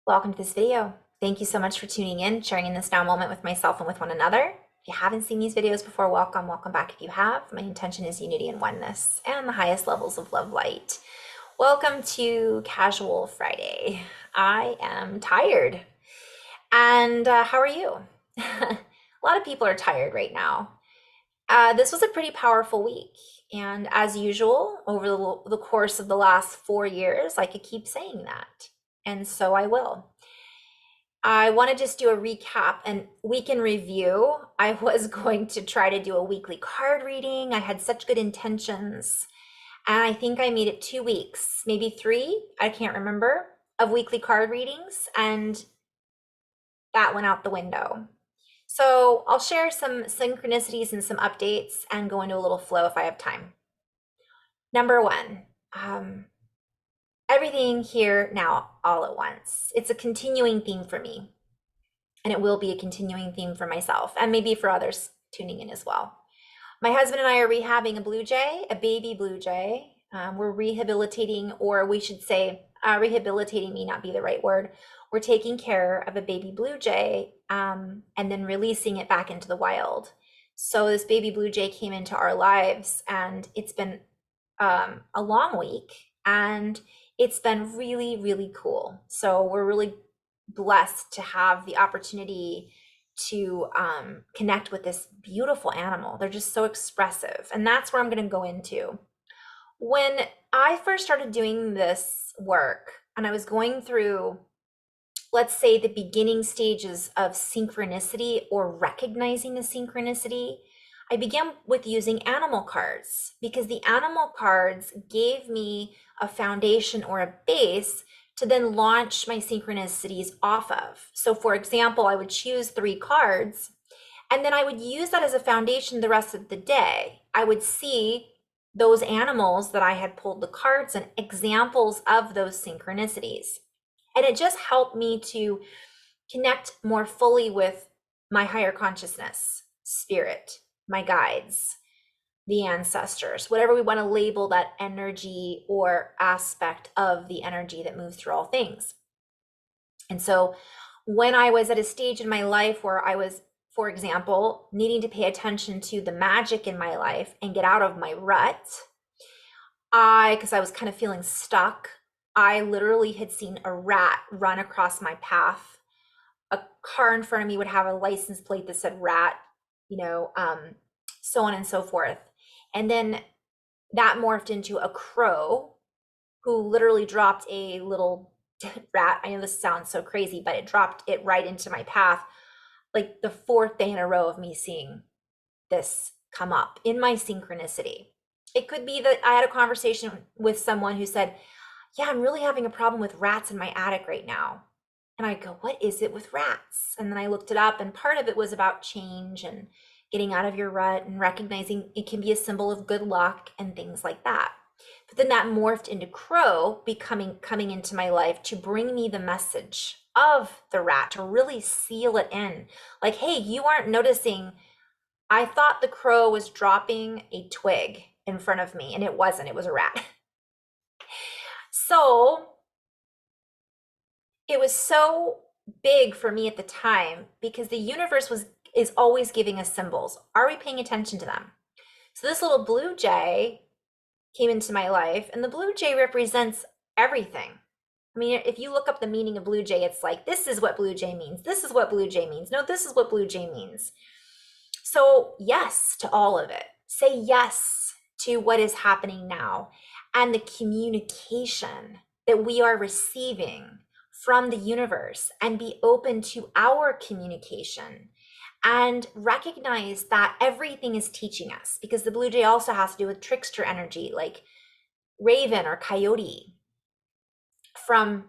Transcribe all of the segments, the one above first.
Welcome to this video. Thank you so much for tuning in, sharing in this now moment with myself and with one another. If you haven't seen these videos before, welcome back if you have. My intention is unity and oneness and the highest levels of love light. Welcome to Casual Friday. I am tired. And how are you? A lot of people are tired right now. This was a pretty powerful week. And as usual, over the course of the last 4 years, I could keep saying that. And so I will. I want to just do a recap and week in review. I was going to try to do a weekly card reading. I had such good intentions. And I think I made it 2 weeks, maybe 3, I can't remember, of weekly card readings. And that went out the window. So I'll share some synchronicities and some updates and go into a little flow if I have time. Number one, everything here now all at once. It's a continuing theme for me, and it will be a continuing theme for myself and maybe for others tuning in as well. My husband and I are rehabbing a blue jay, a baby blue jay. We're rehabilitating, or we should say, rehabilitating may not be the right word. We're taking care of a baby blue jay and then releasing it back into the wild. So this baby blue jay came into our lives, and it's been a long week, and it's been really, really cool. So we're really blessed to have the opportunity to connect with this beautiful animal. They're just so expressive, and that's where I'm going to go into. When I first started doing this work, and I was going through, let's say, the beginning stages of synchronicity or recognizing the synchronicity, I began with using animal cards because the animal cards gave me a foundation or a base to then launch my synchronicities off of. So for example, I would choose 3 cards, and then I would use that as a foundation the rest of the day. I would see those animals that I had pulled the cards and examples of those synchronicities. And it just helped me to connect more fully with my higher consciousness, spirit, my guides, the ancestors, whatever we want to label that energy or aspect of the energy that moves through all things. And so when I was at a stage in my life where I was, for example, needing to pay attention to the magic in my life and get out of my rut, because I was kind of feeling stuck, I literally had seen a rat run across my path. A car in front of me would have a license plate that said rat, so on and so forth. And then that morphed into a crow who literally dropped a little rat. I know this sounds so crazy, but it dropped it right into my path, like the 4th day in a row of me seeing this come up in my synchronicity. It could be that I had a conversation with someone who said, yeah, I'm really having a problem with rats in my attic right now. And I go, what is it with rats? And then I looked it up, and part of it was about change and getting out of your rut and recognizing it can be a symbol of good luck and things like that. But then that morphed into crow coming into my life to bring me the message of the rat, to really seal it in. Like, hey, you aren't noticing. I thought the crow was dropping a twig in front of me, and it wasn't. It was a rat. So it was so big for me at the time because the universe is always giving us symbols. Are we paying attention to them? So this little blue jay came into my life, and the blue jay represents everything. I mean, if you look up the meaning of blue jay, it's like, this is what blue jay means. This is what blue jay means. No, this is what blue jay means. So yes to all of it. Say yes to what is happening now and the communication that we are receiving from the universe, and be open to our communication and recognize that everything is teaching us, because the blue jay also has to do with trickster energy, like raven or coyote from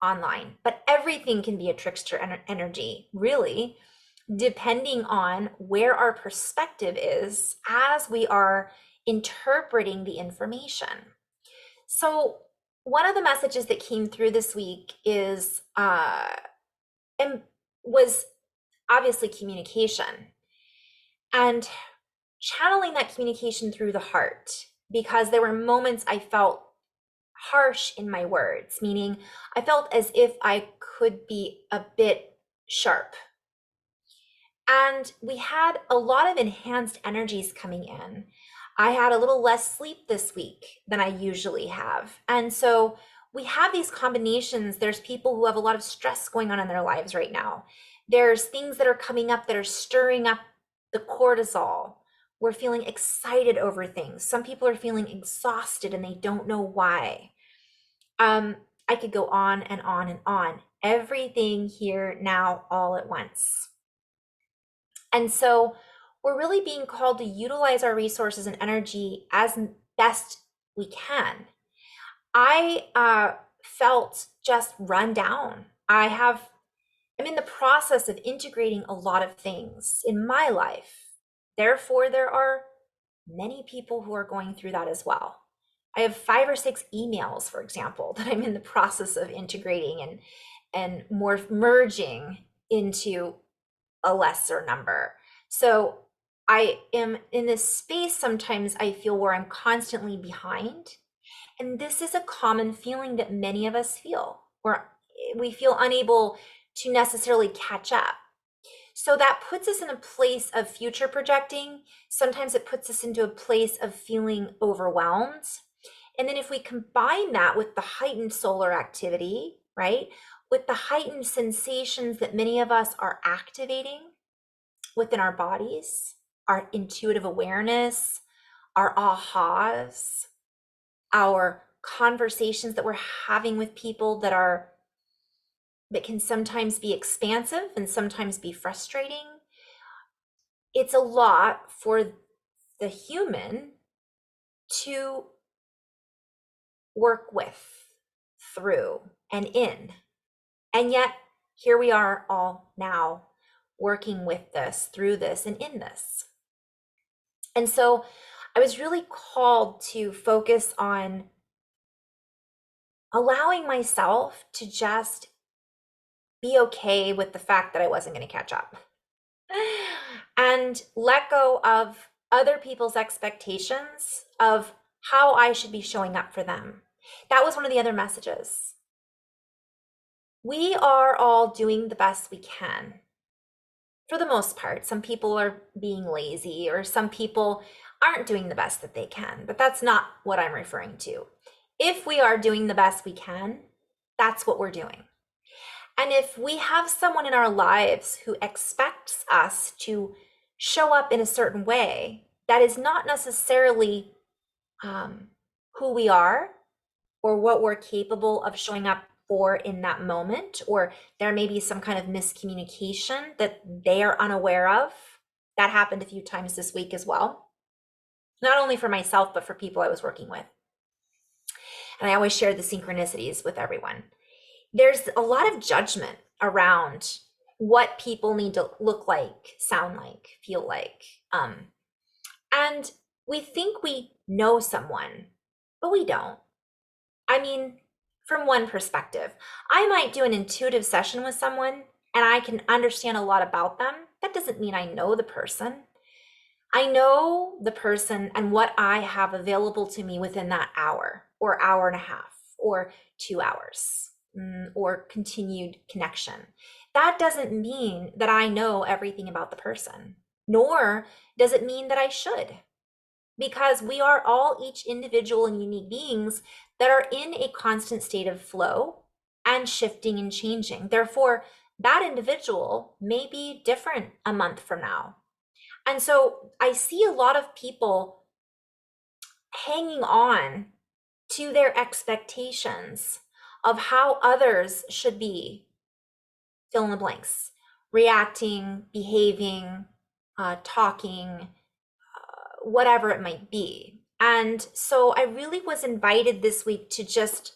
online. But everything can be a trickster energy, really, depending on where our perspective is as we are interpreting the information. So one of the messages that came through this week is and was obviously communication, and channeling that communication through the heart, because there were moments I felt harsh in my words, meaning I felt as if I could be a bit sharp. And we had a lot of enhanced energies coming in. I had a little less sleep this week than I usually have. And so we have these combinations. There's people who have a lot of stress going on in their lives right now. There's things that are coming up that are stirring up the cortisol. We're feeling excited over things. Some people are feeling exhausted and they don't know why. I could go on and on and on. Everything here now all at once. And so we're really being called to utilize our resources and energy as best we can. I felt just run down. I'm in the process of integrating a lot of things in my life. Therefore, there are many people who are going through that as well. I have 5 or 6 emails, for example, that I'm in the process of integrating and more merging into a lesser number. So I am in this space sometimes I feel where I'm constantly behind. And this is a common feeling that many of us feel, where we feel unable to necessarily catch up. So that puts us in a place of future projecting. Sometimes it puts us into a place of feeling overwhelmed. And then if we combine that with the heightened solar activity, right, with the heightened sensations that many of us are activating within our bodies, our intuitive awareness, our ahas, our conversations that we're having with people that can sometimes be expansive and sometimes be frustrating. It's a lot for the human to work with, through, and in. And yet, here we are all now working with this, through this, and in this. And so I was really called to focus on allowing myself to just be okay with the fact that I wasn't going to catch up and let go of other people's expectations of how I should be showing up for them. That was one of the other messages. We are all doing the best we can. For the most part, some people are being lazy or some people aren't doing the best that they can, but that's not what I'm referring to. If we are doing the best we can, that's what we're doing. And if we have someone in our lives who expects us to show up in a certain way, that is not necessarily who we are or what we're capable of showing up for in that moment, or there may be some kind of miscommunication that they are unaware of. That happened a few times this week as well, not only for myself, but for people I was working with. And I always share the synchronicities with everyone. There's a lot of judgment around what people need to look like, sound like, feel like. And we think we know someone, but we don't. I mean, from one perspective, I might do an intuitive session with someone and I can understand a lot about them. That doesn't mean I know the person. I know the person and what I have available to me within that hour or hour and a half or 2 hours or continued connection. That doesn't mean that I know everything about the person, nor does it mean that I should, because we are all each individual and unique beings that are in a constant state of flow and shifting and changing. Therefore, that individual may be different a month from now. And so I see a lot of people hanging on to their expectations of how others should be, fill in the blanks, reacting, behaving, talking, whatever it might be. And so I really was invited this week to just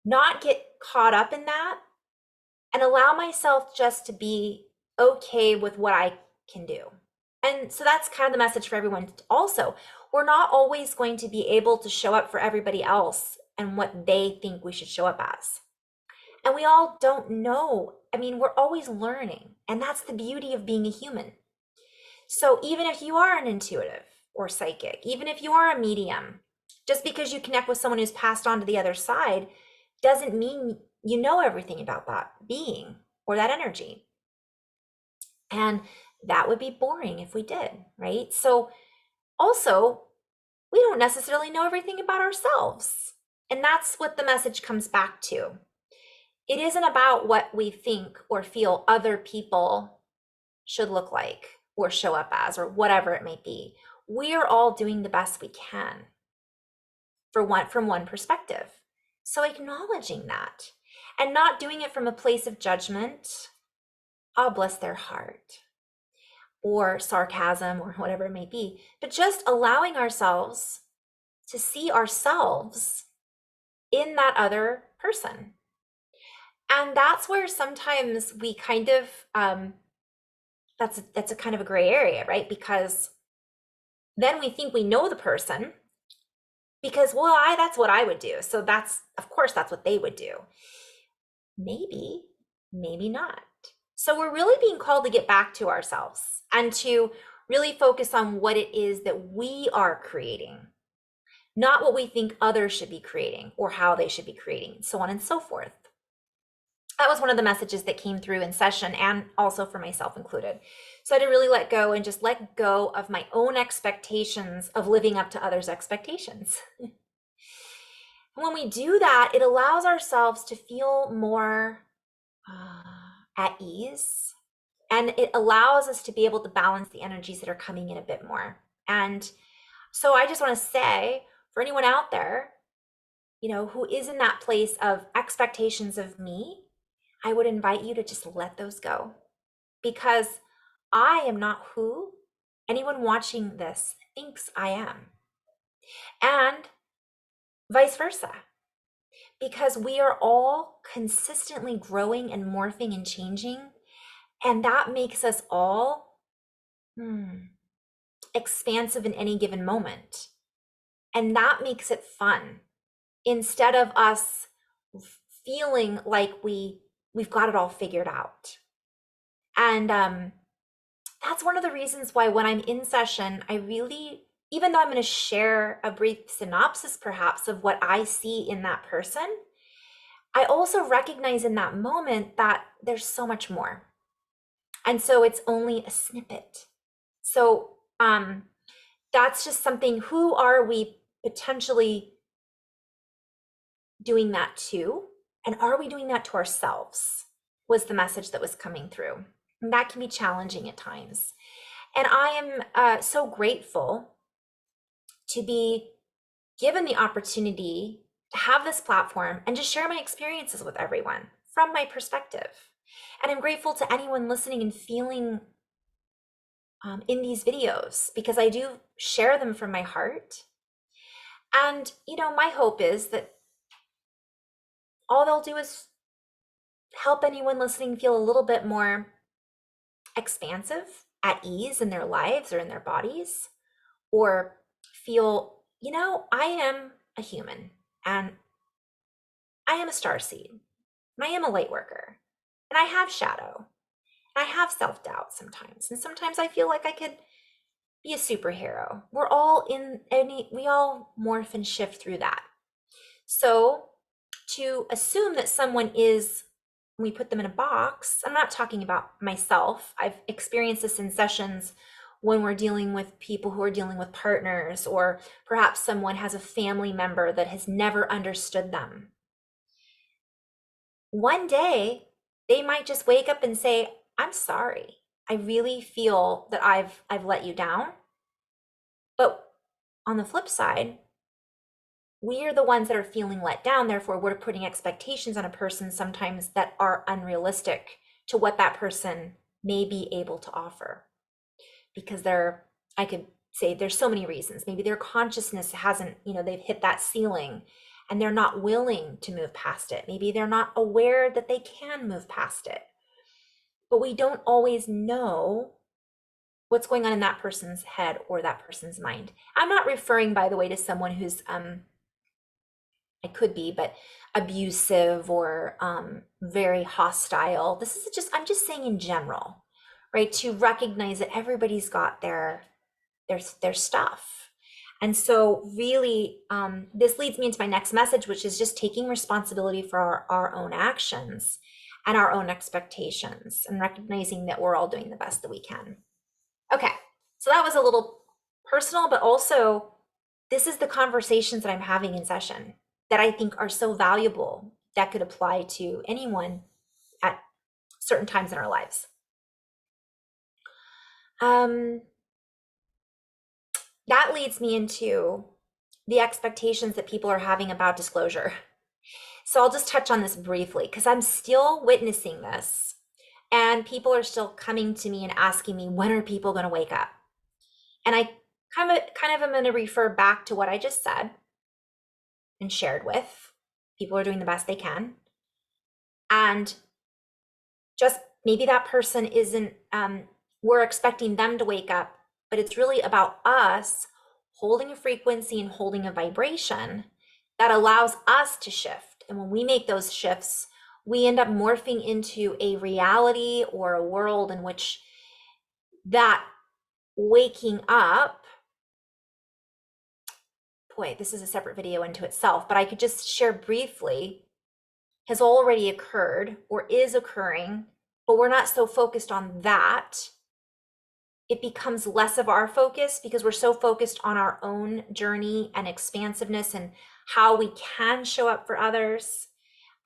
not get caught up in that and allow myself just to be okay with what I can do. And so that's kind of the message for everyone. Also, we're not always going to be able to show up for everybody else and what they think we should show up as. And we all don't know. I mean, we're always learning. And that's the beauty of being a human. So even if you are an intuitive or psychic, even if you are a medium, Just because you connect with someone who's passed on to the other side doesn't mean you know everything about that being or that energy. And that would be boring if we did, right? So also, we don't necessarily know everything about ourselves. And that's what the message comes back to. It isn't about what we think or feel other people should look like or show up as or whatever it may be. We are all doing the best we can from one perspective. So acknowledging that and not doing it from a place of judgment, oh, bless their heart, or sarcasm or whatever it may be, but just allowing ourselves to see ourselves in that other person. And that's where sometimes we kind of that's a kind of a gray area, right? Because then we think we know the person because, well, that's what I would do. So that's, of course, that's what they would do. Maybe, maybe not. So we're really being called to get back to ourselves and to really focus on what it is that we are creating, not what we think others should be creating or how they should be creating, so on and so forth. That was one of the messages that came through in session, and also for myself included. So I had to really let go and just let go of my own expectations of living up to others' expectations. And when we do that, it allows ourselves to feel more at ease, and it allows us to be able to balance the energies that are coming in a bit more. And so I just want to say, for anyone out there, who is in that place of expectations of me, I would invite you to just let those go, because I am not who anyone watching this thinks I am, and vice versa, because we are all consistently growing and morphing and changing, and that makes us all expansive in any given moment, and that makes it fun, instead of us feeling like we've got it all figured out. And that's one of the reasons why when I'm in session, I really, even though I'm going to share a brief synopsis perhaps of what I see in that person, I also recognize in that moment that there's so much more. And so it's only a snippet. So that's just something, who are we potentially doing that to? And are we doing that to ourselves? Was the message that was coming through. And that can be challenging at times. And I am so grateful to be given the opportunity to have this platform and just share my experiences with everyone from my perspective. And I'm grateful to anyone listening and feeling in these videos, because I do share them from my heart. And, my hope is that all they'll do is help anyone listening feel a little bit more expansive, at ease in their lives or in their bodies, or feel, I am a human, and I am a starseed, and I am a light worker, and I have shadow, and I have self-doubt sometimes, and sometimes I feel like I could be a superhero. We all morph and shift through that. So to assume that someone is, when we put them in a box, I'm not talking about myself. I've experienced this in sessions when we're dealing with people who are dealing with partners, or perhaps someone has a family member that has never understood them. One day, they might just wake up and say, I'm sorry. I really feel that I've let you down. But on the flip side, we are the ones that are feeling let down. Therefore, we're putting expectations on a person sometimes that are unrealistic to what that person may be able to offer. Because I could say there's so many reasons. Maybe their consciousness hasn't, they've hit that ceiling and they're not willing to move past it. Maybe they're not aware that they can move past it. But we don't always know what's going on in that person's head or that person's mind. I'm not referring, by the way, to someone who's it could be, but abusive or very hostile. I'm just saying in general, right? To recognize that everybody's got their stuff. And so really, this leads me into my next message, which is just taking responsibility for our own actions and our own expectations, and recognizing that we're all doing the best that we can. Okay, so that was a little personal, but also this is the conversations that I'm having in session that I think are so valuable that could apply to anyone at certain times in our lives. That leads me into the expectations that people are having about disclosure. So I'll just touch on this briefly because I'm still witnessing this, and people are still coming to me and asking me, when are people going to wake up? And I kind of am going to refer back to what I just said and shared with. People are doing the best they can. And just maybe that person isn't, we're expecting them to wake up, but it's really about us holding a frequency and holding a vibration that allows us to shift. And when we make those shifts, we end up morphing into a reality or a world in which that waking up, boy, this is a separate video into itself, but I could just share briefly, has already occurred or is occurring, but we're not so focused on that. It becomes less of our focus because we're so focused on our own journey and expansiveness and how we can show up for others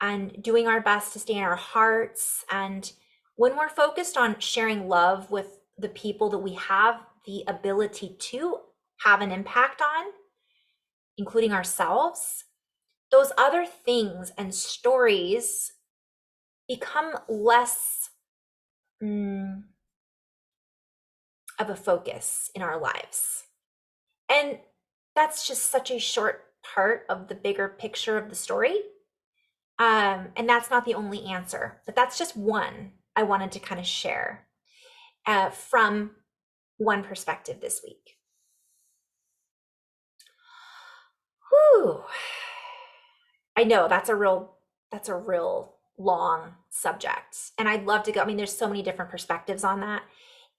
and doing our best to stay in our hearts. And when we're focused on sharing love with the people that we have the ability to have an impact on, including ourselves, those other things and stories become less of a focus in our lives. And that's just such a short part of the bigger picture of the story. And that's not the only answer, but that's just one I wanted to kind of share from one perspective this week. Whew. I know that's a real long subject, and I'd love to go. I mean, there's so many different perspectives on that,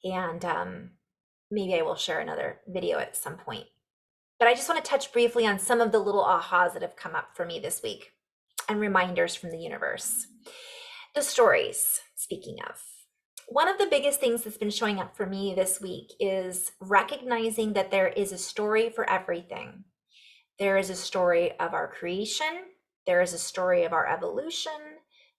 and maybe I will share another video at some point. But I just want to touch briefly on some of the little ahas that have come up for me this week and reminders from the universe. The stories, speaking of. One of the biggest things that's been showing up for me this week is recognizing that there is a story for everything. There is a story of our creation. There is a story of our evolution.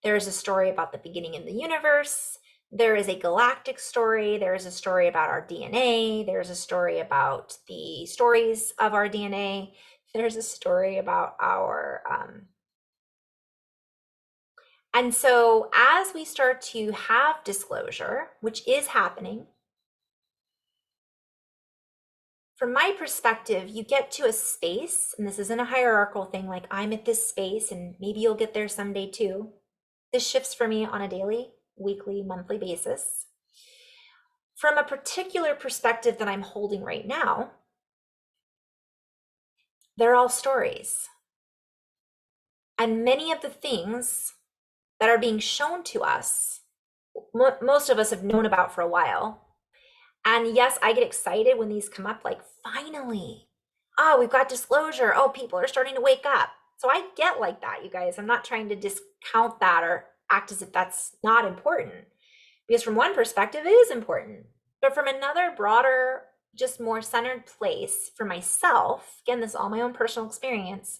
There is a story about the beginning of the universe. There is a galactic story. There is a story about our DNA. There's a story about the stories of our DNA. There's a story about our, and so as we start to have disclosure, which is happening, from my perspective, you get to a space, and this isn't a hierarchical thing, like I'm at this space and maybe you'll get there someday too. This shifts for me on a daily, weekly, monthly basis. From a particular perspective that I'm holding right now, they're all stories. And many of the things that are being shown to us, most of us have known about for a while. And yes, I get excited when these come up, like finally, oh, we've got disclosure. Oh, people are starting to wake up. So I get like that, you guys. I'm not trying to discount that or act as if that's not important, because from one perspective, it is important. But from another broader, just more centered place for myself, again, this is all my own personal experience,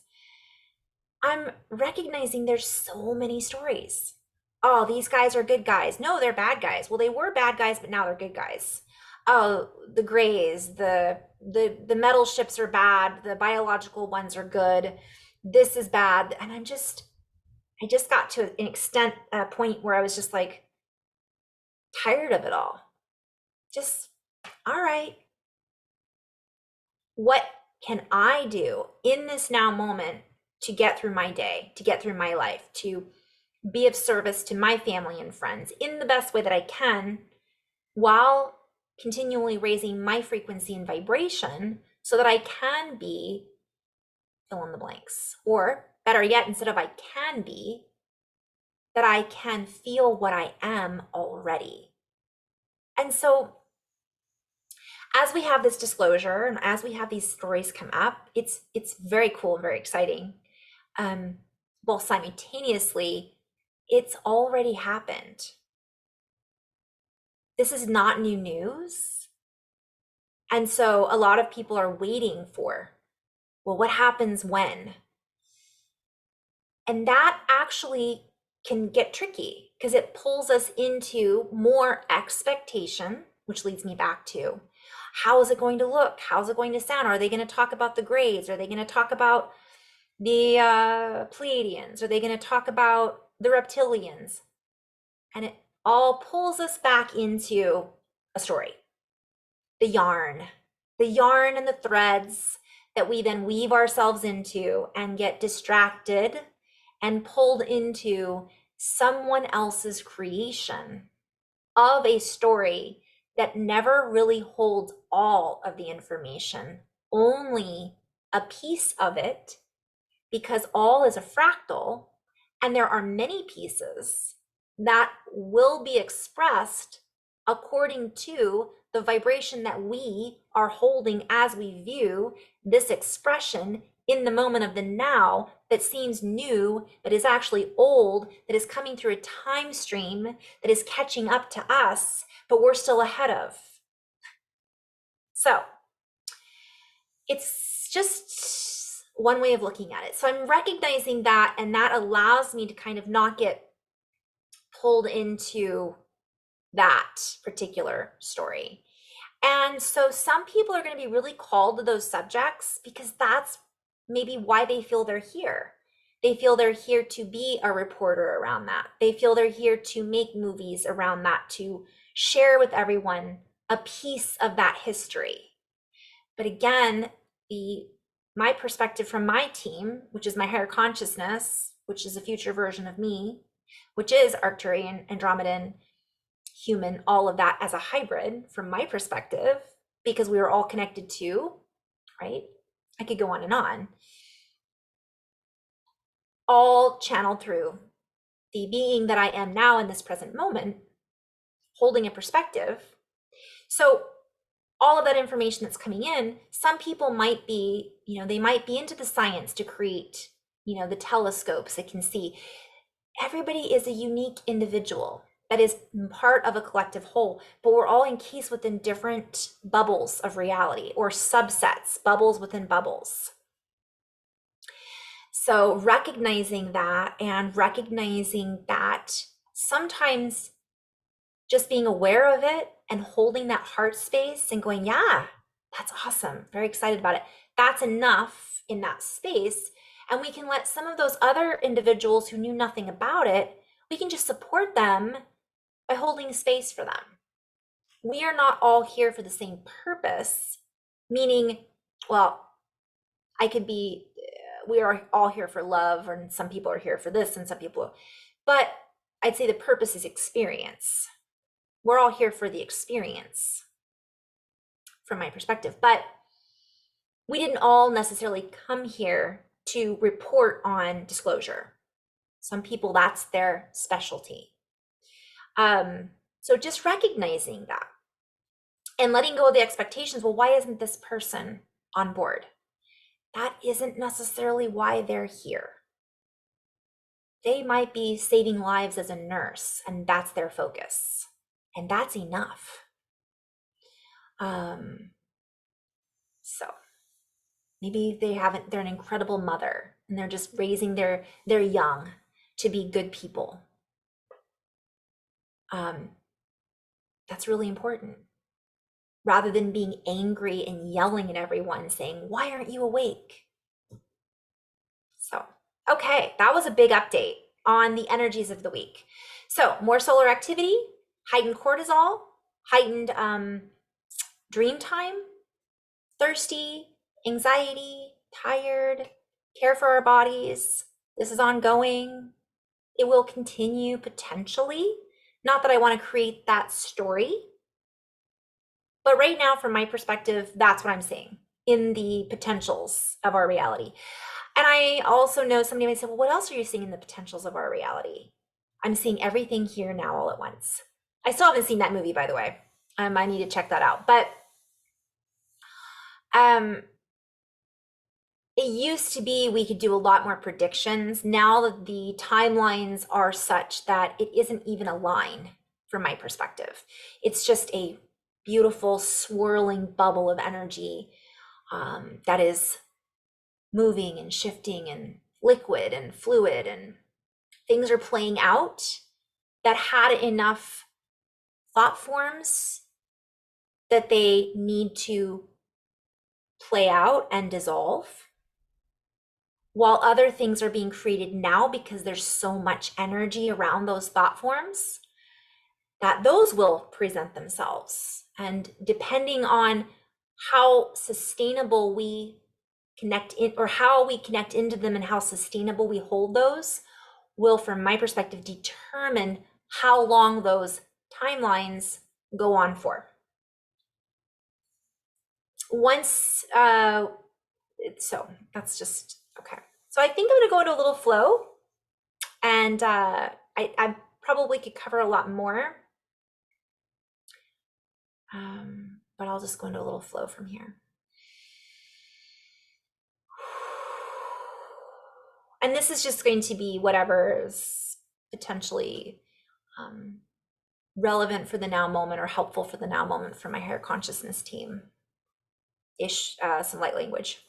I'm recognizing there's so many stories. Oh, these guys are good guys. No, they're bad guys. Well, they were bad guys, but now they're good guys. Oh, the grays, the metal ships are bad. The biological ones are good. This is bad. And I just got to a point where I was just like tired of it all. Just, all right. What can I do in this now moment to get through my day, to get through my life, to be of service to my family and friends in the best way that I can, while continually raising my frequency and vibration so that I can be fill in the blanks. Or better yet, instead of I can be, that I can feel what I am already. And so as we have this disclosure and as we have these stories come up, it's very cool and very exciting. While simultaneously, it's already happened. This is not new news. And so a lot of people are waiting for, well, what happens when? And that actually can get tricky because it pulls us into more expectation, which leads me back to, how is it going to look? How's it going to sound? Are they going to talk about the grades? Are they going to talk about the Pleiadians? Are they going to talk about the reptilians? And it all pulls us back into a story, the yarn and the threads that we then weave ourselves into and get distracted and pulled into someone else's creation of a story that never really holds all of the information, only a piece of it, because all is a fractal and there are many pieces that will be expressed according to the vibration that we are holding as we view this expression in the moment of the now that seems new, that is actually old, that is coming through a time stream that is catching up to us, but we're still ahead of. So it's just one way of looking at it. So I'm recognizing that, and that allows me to kind of not get pulled into that particular story. And so some people are going to be really called to those subjects because that's maybe why they feel they're here. They feel they're here to be a reporter around that. They feel they're here to make movies around that, to share with everyone a piece of that history. But again, my perspective from my team, which is my higher consciousness, which is a future version of me, which is Arcturian, Andromedan, human, all of that as a hybrid from my perspective, because we are all connected to, right? I could go on, all channeled through the being that I am now in this present moment, holding a perspective. So all of that information that's coming in, some people might be, they might be into the science to create, the telescopes that can see. Everybody is a unique individual that is part of a collective whole, but we're all encased within different bubbles of reality, or subsets, bubbles within bubbles. So recognizing that, and recognizing that sometimes just being aware of it and holding that heart space and going, yeah, that's awesome, very excited about it. That's enough in that space. And we can let some of those other individuals who knew nothing about it, we can just support them by holding space for them. We are not all here for the same purpose, meaning, well, we are all here for love, and some people are here for this and some people, but I'd say the purpose is experience. We're all here for the experience from my perspective, but we didn't all necessarily come here to report on disclosure. Some people, that's their specialty. So just recognizing that and letting go of the expectations. Well, why isn't this person on board? That isn't necessarily why they're here. They might be saving lives as a nurse, and that's their focus, and that's enough. So maybe they're an incredible mother and they're just raising their young to be good people. That's really important. Rather than being angry and yelling at everyone saying, why aren't you awake? So, okay, that was a big update on the energies of the week. So more solar activity, heightened cortisol, heightened dream time, thirsty, anxiety, tired, care for our bodies. This is ongoing. It will continue potentially. Not that I want to create that story, but right now, from my perspective, that's what I'm seeing in the potentials of our reality. And I also know somebody might say, well, what else are you seeing in the potentials of our reality? I'm seeing everything here now all at once. I still haven't seen that movie, by the way. I need to check that out. But It used to be we could do a lot more predictions. Now the timelines are such that it isn't even a line from my perspective. It's just a beautiful swirling bubble of energy that is moving and shifting and liquid and fluid, and things are playing out that had enough thought forms that they need to play out and dissolve, while other things are being created now because there's so much energy around those thought forms that those will present themselves. And depending on how sustainable we connect in, or how we connect into them and how sustainable we hold those, will, from my perspective, determine how long those timelines go on for. Once, so that's just, okay. So I think I'm gonna go into a little flow, and I probably could cover a lot more, but I'll just go into a little flow from here. And this is just going to be whatever is potentially relevant for the now moment or helpful for the now moment for my higher consciousness team. Some light language.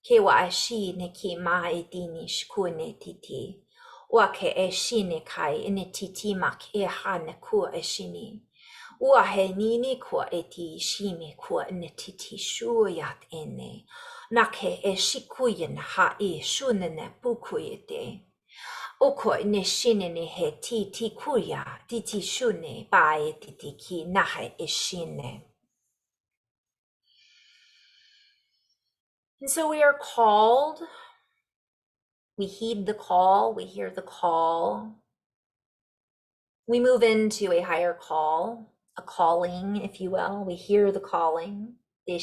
Ke wa shi ne ki ma e dini shku ne titi. Wa ke e shi ne kai ne titi mak e ha ne ku e shini. Wa he ni ni ku e ti shi me ku ne titi shu yat ene. Na ke e shikuyen ha e shu ne ne buku e te. Oko ne shine ne he ti kuya titi shune ba e titi ki na he e shine. And so we are called, we heed the call, we hear the call. We move into a higher call, a calling, if you will. We hear the calling. And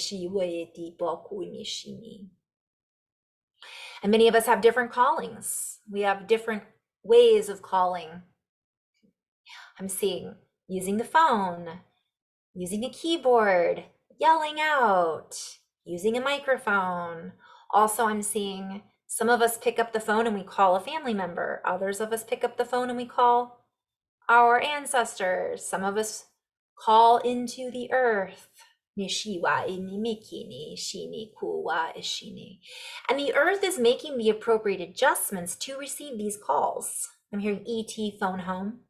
many of us have different callings. We have different ways of calling. I'm seeing using the phone, using a keyboard, yelling out, using a microphone. Also, I'm seeing some of us pick up the phone and we call a family member. Others of us pick up the phone and we call our ancestors. Some of us call into the earth. And the earth is making the appropriate adjustments to receive these calls. I'm hearing ET phone home.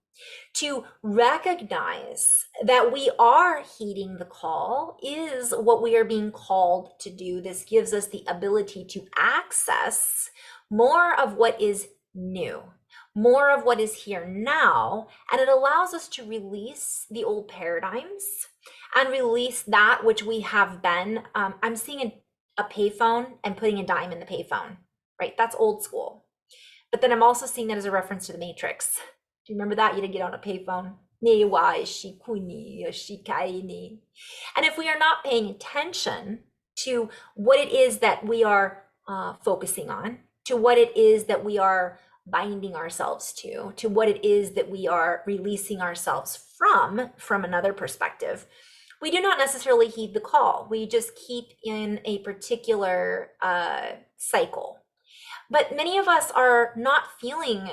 To recognize that we are heeding the call is what we are being called to do. This gives us the ability to access more of what is new, more of what is here now, and it allows us to release the old paradigms and release that which we have been. I'm seeing a payphone and putting a dime in the payphone, right? That's old school. But then I'm also seeing that as a reference to the Matrix. Do you remember that? You had to get on a payphone. And if we are not paying attention to what it is that we are focusing on, to what it is that we are binding ourselves to what it is that we are releasing ourselves from another perspective, we do not necessarily heed the call. We just keep in a particular cycle. But many of us are not feeling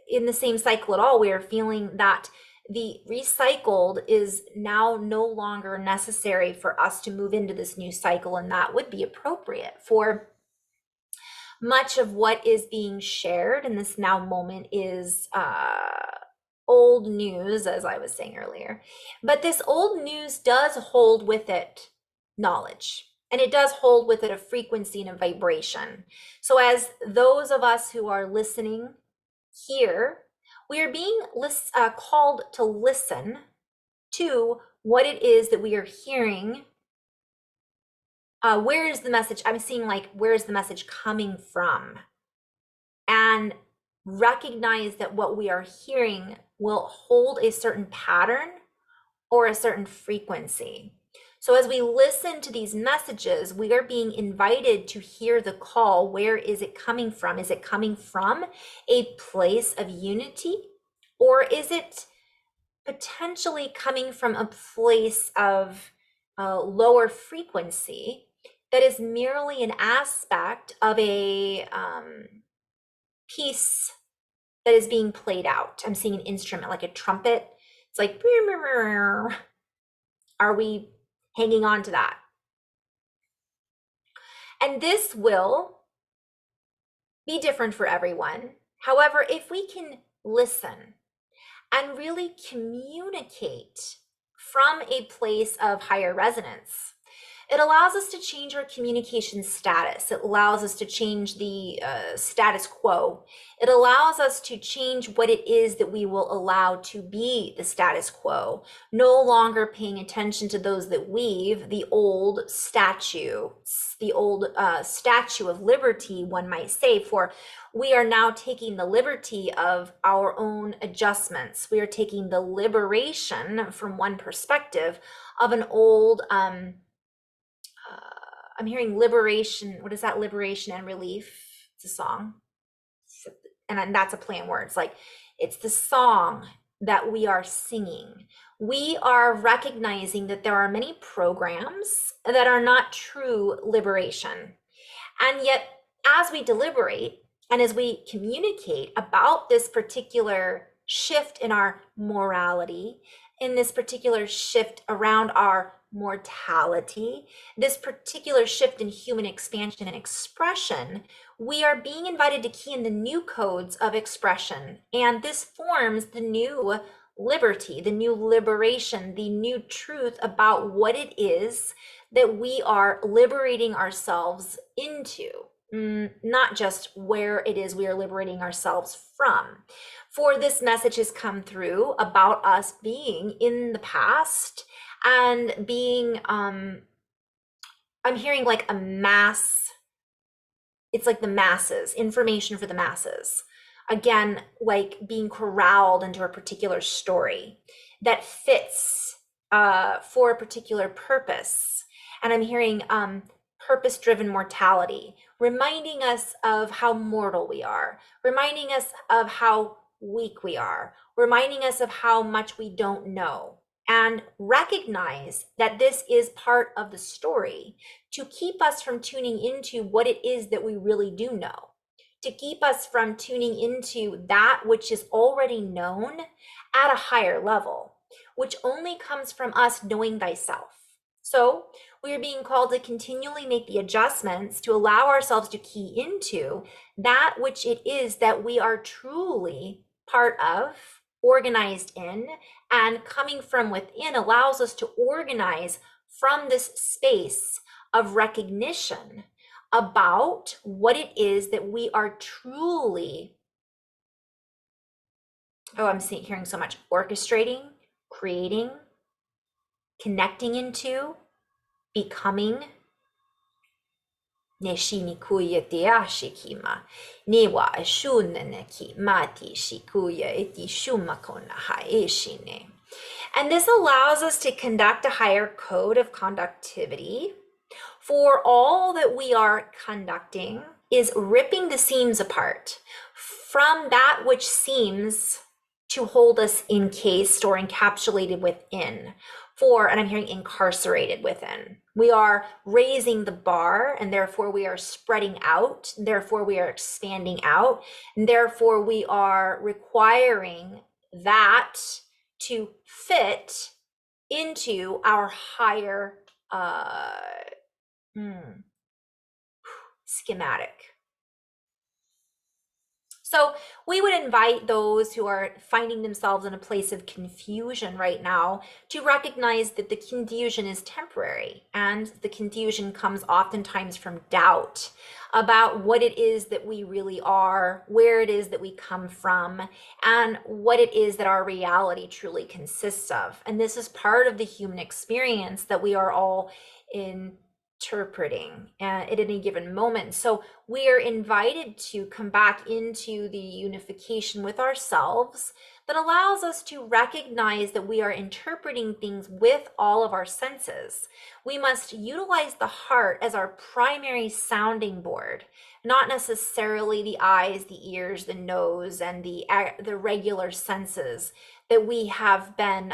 in the same cycle at all. We are feeling that the recycled is now no longer necessary for us to move into this new cycle, and that would be appropriate for much of what is being shared in this now moment is old news, as I was saying earlier. But this old news does hold with it knowledge, and it does hold with it a frequency and a vibration. So as those of us who are listening here, we are being called to listen to what it is that we are hearing. Where is the message? I'm seeing like, where is the message coming from? And recognize that what we are hearing will hold a certain pattern or a certain frequency. So as we listen to these messages, we are being invited to hear the call. Where is it coming from? Is it coming from a place of unity? Or is it potentially coming from a place of lower frequency that is merely an aspect of a piece that is being played out. I'm seeing an instrument like a trumpet. It's like, are we hanging on to that? And this will be different for everyone. However, if we can listen and really communicate from a place of higher resonance, it allows us to change our communication status. It allows us to change the status quo. It allows us to change what it is that we will allow to be the status quo. No longer paying attention to those that weave the old statue, the old statue of liberty, one might say, for we are now taking the liberty of our own adjustments. We are taking the liberation from one perspective of an old, I'm hearing liberation. What is that? Liberation and relief. It's a song. And that's a play on words. Like, it's the song that we are singing. We are recognizing that there are many programs that are not true liberation. And yet, as we deliberate and as we communicate about this particular shift in our morality, in this particular shift around our mortality, this particular shift in human expansion and expression, we are being invited to key in the new codes of expression. And this forms the new liberty, the new liberation, the new truth about what it is that we are liberating ourselves into, not just where it is we are liberating ourselves from. For this message has come through about us being in the past and being, I'm hearing like a mass, it's like the masses, information for the masses. Again, like being corralled into a particular story that fits for a particular purpose. And I'm hearing purpose-driven mortality, reminding us of how mortal we are, reminding us of how weak we are, reminding us of how much we don't know, and recognize that this is part of the story to keep us from tuning into what it is that we really do know, to keep us from tuning into that which is already known at a higher level, which only comes from us knowing thyself. So we are being called to continually make the adjustments to allow ourselves to key into that which it is that we are truly part of, organized in, and coming from within allows us to organize from this space of recognition about what it is that we are truly, I'm hearing so much, orchestrating, creating, connecting into, becoming. Neshini kuya teashikima, newa ashunanaki mati shikuya iti shumakona haeshine. And this allows us to conduct a higher code of conductivity, for all that we are conducting is ripping the seams apart from that which seems to hold us encased or encapsulated within. And I'm hearing incarcerated within. We are raising the bar, and therefore we are spreading out, therefore we are expanding out, and therefore we are requiring that to fit into our higher schematic. So we would invite those who are finding themselves in a place of confusion right now to recognize that the confusion is temporary, and the confusion comes oftentimes from doubt about what it is that we really are, where it is that we come from, and what it is that our reality truly consists of. And this is part of the human experience that we are all interpreting at any given moment. So we are invited to come back into the unification with ourselves that allows us to recognize that we are interpreting things with all of our senses. We must utilize the heart as our primary sounding board, not necessarily the eyes, the ears, the nose, and the regular senses that we have been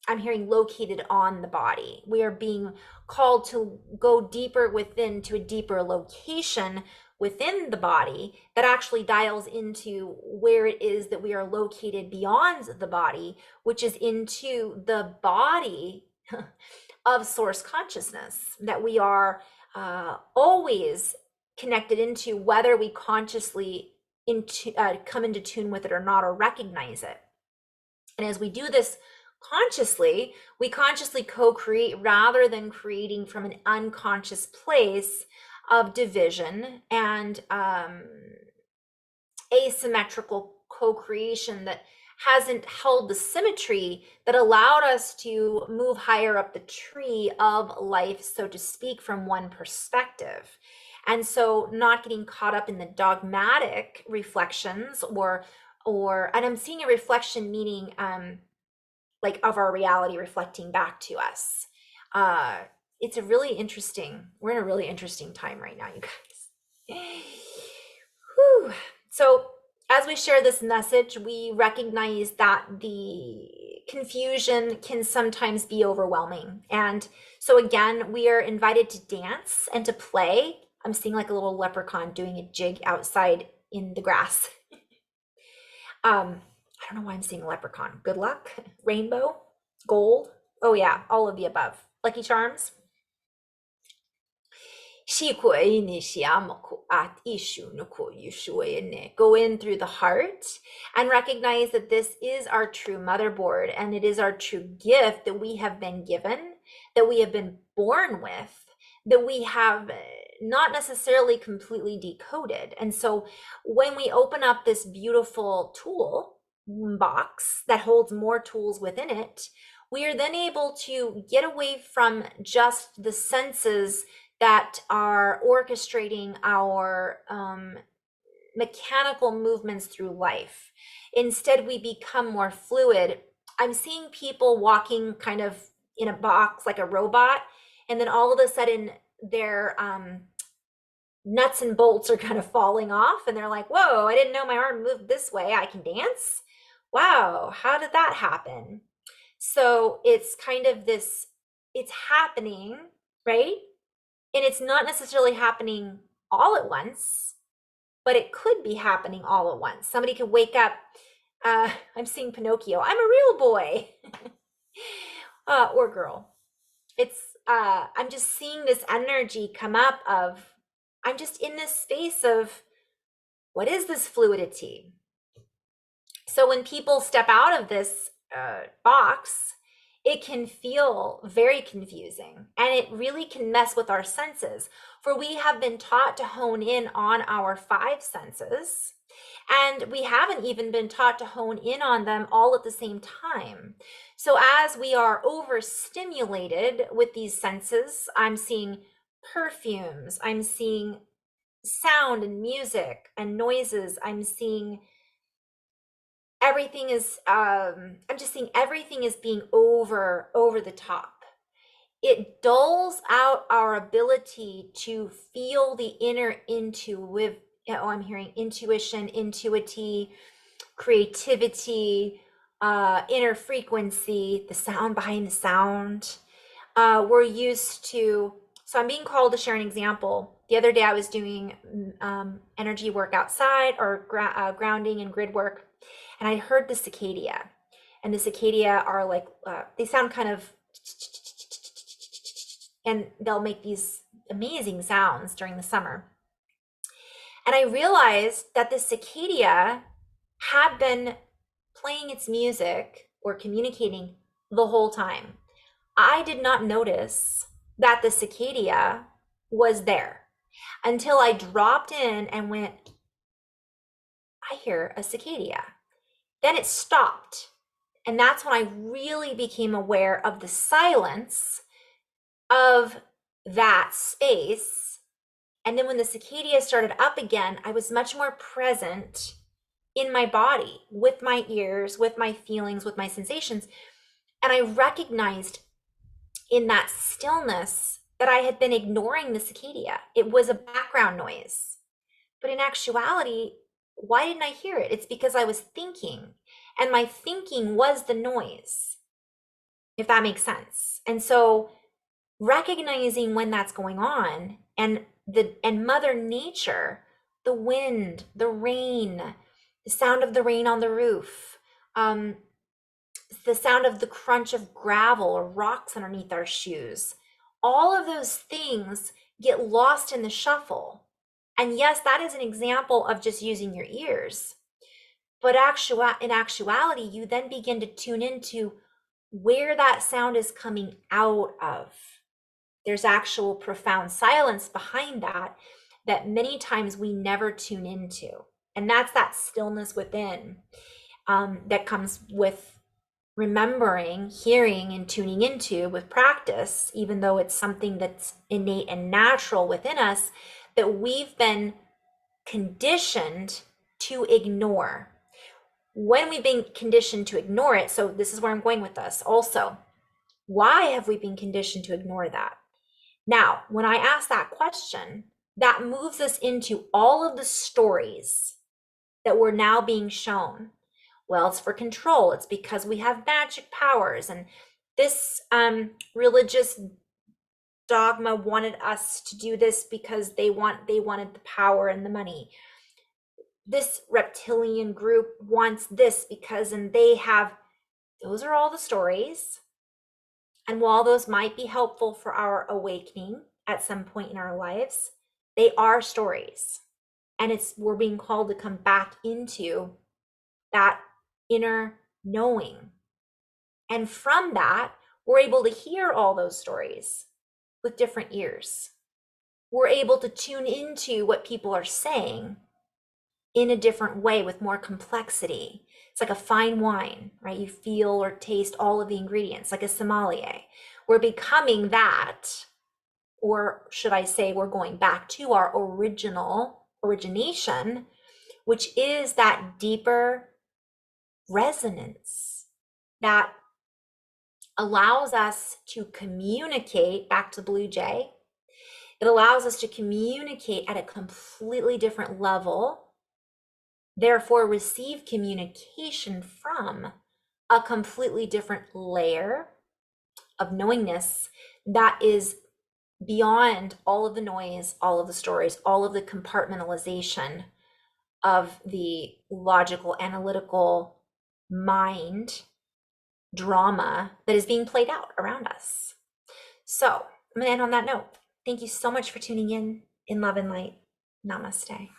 I'm hearing located on the body. We are being called to go deeper within, to a deeper location within the body that actually dials into where it is that we are located beyond the body, which is into the body of source consciousness that we are always connected into, whether we consciously come into tune with it or not, or recognize it. And as we do this consciously, we consciously co-create rather than creating from an unconscious place of division and asymmetrical co-creation that hasn't held the symmetry that allowed us to move higher up the tree of life, so to speak, from one perspective. And so not getting caught up in the dogmatic reflections or and I'm seeing a reflection meaning like of our reality reflecting back to us. It's a really interesting, we're in a really interesting time right now, you guys. Whew. So as we share this message, we recognize that the confusion can sometimes be overwhelming. And so again, we are invited to dance and to play. I'm seeing like a little leprechaun doing a jig outside in the grass. I don't know why I'm seeing leprechaun. Good luck, rainbow, gold. Oh yeah, all of the above. Lucky Charms. Go in through the heart and recognize that this is our true motherboard and it is our true gift that we have been given, that we have been born with, that we have not necessarily completely decoded. And so when we open up this beautiful tool box that holds more tools within it, we are then able to get away from just the senses that are orchestrating our mechanical movements through life. Instead, we become more fluid. I'm seeing people walking kind of in a box like a robot, and then all of a sudden their nuts and bolts are kind of falling off, and they're like, whoa, I didn't know my arm moved this way. I can dance? Wow, how did that happen? So it's kind of this, it's happening, right? And it's not necessarily happening all at once, but it could be happening all at once. Somebody could wake up, I'm seeing Pinocchio, I'm a real boy, or girl. It's, I'm just seeing this energy come up of, I'm just in this space of, what is this fluidity? So when people step out of this box, it can feel very confusing and it really can mess with our senses. For we have been taught to hone in on our five senses, and we haven't even been taught to hone in on them all at the same time. So as we are overstimulated with these senses, I'm seeing perfumes, I'm seeing sound and music and noises, I'm seeing everything is I'm just seeing everything is being over the top. It dulls out our ability to feel the inner I'm hearing intuition, intuity, creativity, inner frequency, the sound behind the sound. We're used to, so I'm being called to share an example. The other day I was doing energy work outside, or grounding and grid work, and I heard the cicada. And the cicada are like, they sound kind of, and they'll make these amazing sounds during the summer. And I realized that the cicada had been playing its music or communicating the whole time. I did not notice that the cicada was there until I dropped in and went, I hear a cicada. Then it stopped. And that's when I really became aware of the silence of that space. And then when the cicada started up again, I was much more present in my body, with my ears, with my feelings, with my sensations. And I recognized in that stillness that I had been ignoring the cicada. It was a background noise. But in actuality, why didn't I hear it? It's because I was thinking, and my thinking was the noise. if that makes sense. And so recognizing when that's going on, and Mother Nature, the wind, the rain, the sound of the rain on the roof, the sound of the crunch of gravel or rocks underneath our shoes, all of those things get lost in the shuffle. And yes, that is an example of just using your ears. But in actuality, you then begin to tune into where that sound is coming out of. There's actual profound silence behind that many times we never tune into. And that's that stillness within, that comes with remembering, hearing, and tuning into with practice, even though it's something that's innate and natural within us that we've been conditioned to ignore. When we've been conditioned to ignore it, so this is where I'm going with this also. Why have we been conditioned to ignore that? Now, when I ask that question, that moves us into all of the stories that we're now being shown. Well, it's for control. It's because we have magic powers, and this religious dogma wanted us to do this because they wanted the power and the money. This reptilian group wants this because, and they have, those are all the stories. And while those might be helpful for our awakening at some point in our lives, they are stories. And we're being called to come back into that inner knowing. And from that, we're able to hear all those stories with different ears. We're able to tune into what people are saying in a different way with more complexity. It's like a fine wine, right? You feel or taste all of the ingredients, like a sommelier. We're becoming that, or should I say, we're going back to our origination, which is that deeper resonance that allows us to communicate back to Blue Jay. It allows us to communicate at a completely different level, therefore receive communication from a completely different layer of knowingness that is beyond all of the noise, all of the stories, all of the compartmentalization of the logical, analytical mind drama that is being played out around us. So I'm going to end on that note. Thank you so much for tuning in love and light. Namaste.